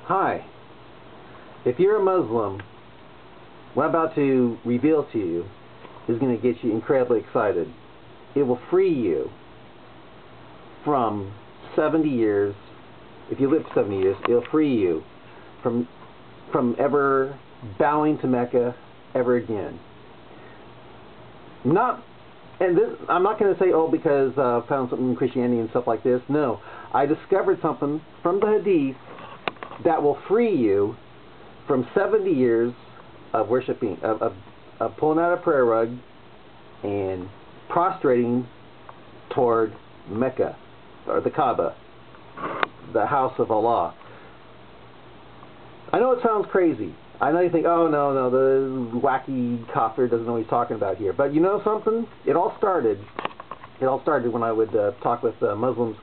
Hi. If you're a Muslim, what I'm about to reveal to you is going to get you incredibly excited. It will free you from 70 years. If you live 70 years, it'll free you from ever bowing to Mecca ever again. I'm not going to say, oh, because I found something in Christianity and stuff like this. No, I discovered something from the Hadith that will free you from 70 years of worshiping, of pulling out a prayer rug and prostrating toward Mecca, or the Kaaba, the house of Allah. I know it sounds crazy. I know you think, oh, no, the wacky kafir doesn't know what he's talking about here. But you know something? It all started when I would talk with Muslims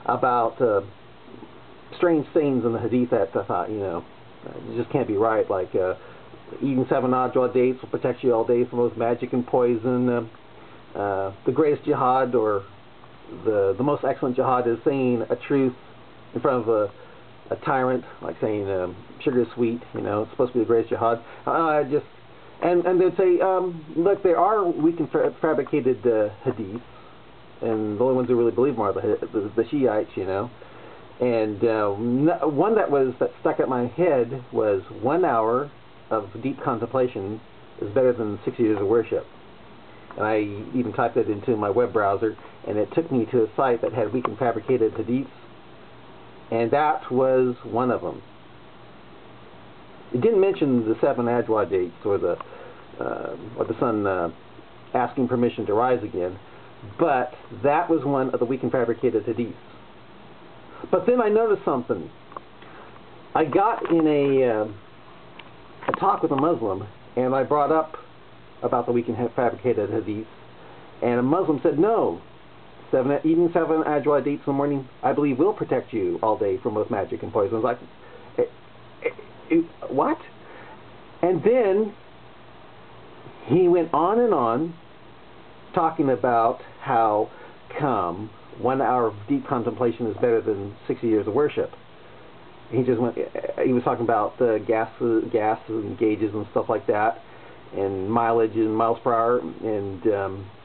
about strange things in the Hadith that I thought, it just can't be right. Like eating 7 ajwa dates will protect you all day from both magic and poison. The greatest jihad, or the most excellent jihad, is saying a truth in front of a tyrant, like saying sugar is sweet. It's supposed to be the greatest jihad. And they'd say, look, there are weak and fabricated hadiths, and the only ones who really believe them are the Shiites, And one that stuck at my head was 1 hour of deep contemplation is better than 6 years of worship. And I even typed it into my web browser, and it took me to a site that had weak and fabricated hadiths, and that was one of them. It didn't mention the 7 ajwa dates or the sun asking permission to rise again, but that was one of the weak and fabricated hadiths. But then I noticed something. I got in a talk with a Muslim, and I brought up about the weak and fabricated hadiths, and a Muslim said, no, eating 7 ajwa dates in the morning, I believe, will protect you all day from both magic and poison. I was like, what? And then he went on and on, talking about how come 1 hour of deep contemplation is better than 60 years of worship. He was talking about gas and gauges and stuff like that, and mileage and miles per hour. And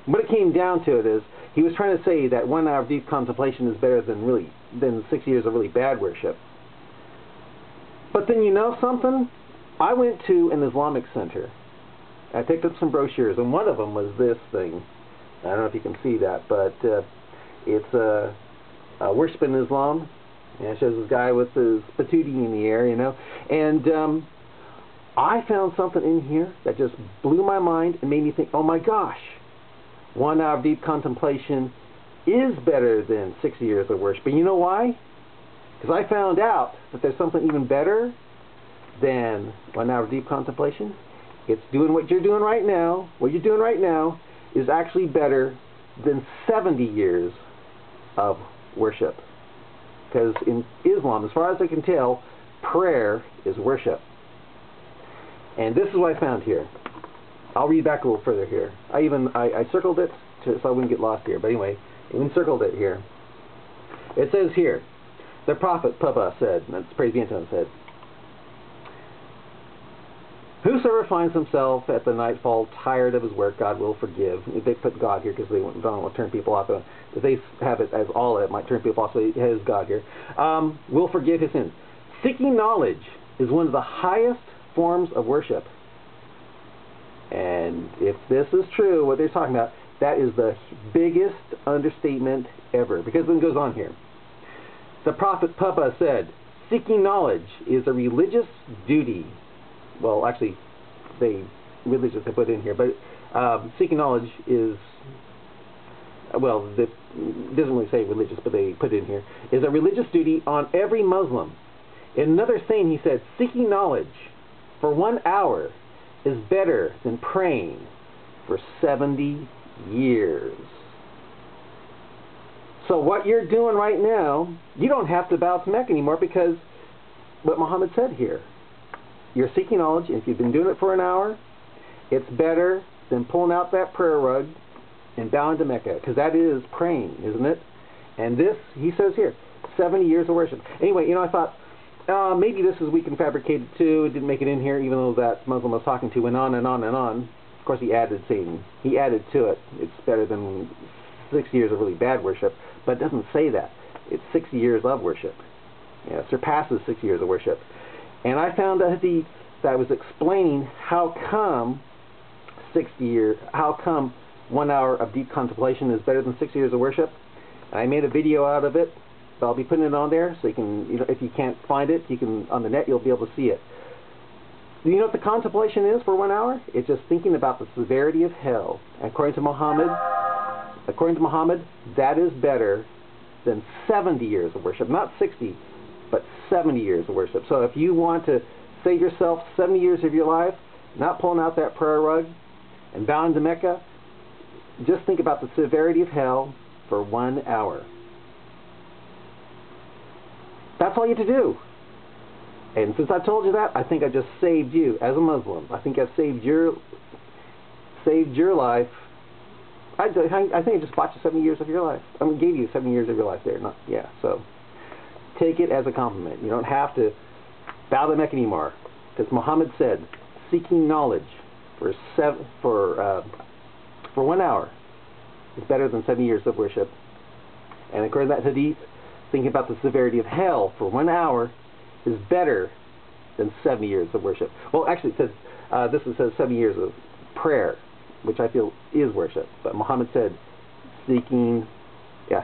what it came down to it is, he was trying to say that 1 hour of deep contemplation is better than 6 years of really bad worship. But then, you know something? I went to an Islamic center. I picked up some brochures, and one of them was this thing. I don't know if you can see that, but it's worship in Islam. And it shows this guy with his patootie in the air, And I found something in here that just blew my mind and made me think, oh my gosh, 1 hour of deep contemplation is better than 6 years of worship. But you know why? Because I found out that there's something even better than 1 hour of deep contemplation. It's doing what you're doing right now. What you're doing right now is actually better than 70 years of worship. Because in Islam, as far as I can tell, prayer is worship. And this is what I found here. I'll read back a little further here. I circled it so I wouldn't get lost here. But anyway, I even circled it here. It says here, the Prophet Papa said, and that's praise be unto him, said, whosoever finds himself at the nightfall tired of his work, God will forgive. They put God here because they don't want to turn people off. If they have it as Allah, it might turn people off, so it has God here. Will forgive his sins. Seeking knowledge is one of the highest forms of worship. And if this is true, what they're talking about, that is the biggest understatement ever. Because then it goes on here. The Prophet Papa said, seeking knowledge is a religious duty. Well, actually, religious they put in here, but seeking knowledge is, well, it doesn't really say religious, but they put it in here, is a religious duty on every Muslim. In another saying, he said, seeking knowledge for 1 hour is better than praying for 70 years. So what you're doing right now, you don't have to bow to Mecca anymore, because what Muhammad said here, you're seeking knowledge, and if you've been doing it for an hour, it's better than pulling out that prayer rug and bowing to Mecca, because that is praying, isn't it? And this, he says here, 70 years of worship. Anyway, I thought, Maybe this is weak and fabricated too. It didn't make it in here, even though that Muslim I was talking to went on and on and on. Of course, he added Satan. He added to it. It's better than 60 years of really bad worship, but it doesn't say that. It's 60 years of worship. Yeah, it surpasses 60 years of worship. And I found a hadith that was explaining how come 1 hour of deep contemplation is better than 60 years of worship. And I made a video out of it. But I'll be putting it on there, so you can, if you can't find it, you can, on the net, you'll be able to see it. Do you know what the contemplation is for 1 hour? It's just thinking about the severity of hell. According to Muhammad, that is better than 70 years of worship. Not 60, but 70 years of worship. So if you want to save yourself 70 years of your life, not pulling out that prayer rug and bowing to Mecca, just think about the severity of hell for 1 hour. That's all you have to do. And since I told you that, I think I just saved you as a Muslim. I think I've saved your life. I think I just bought you 70 years of your life. I mean, gave you 70 years of your life there. So take it as a compliment. You don't have to bow to Mecca anymore, because Muhammad said, seeking knowledge for 1 hour is better than 70 years of worship. And according to that hadith, thinking about the severity of hell for 1 hour is better than 70 years of worship. Well, actually, it says it says 70 years of prayer, which I feel is worship. But Muhammad said,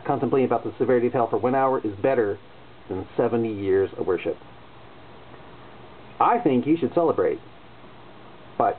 contemplating about the severity of hell for 1 hour is better than 70 years of worship. I think you should celebrate, but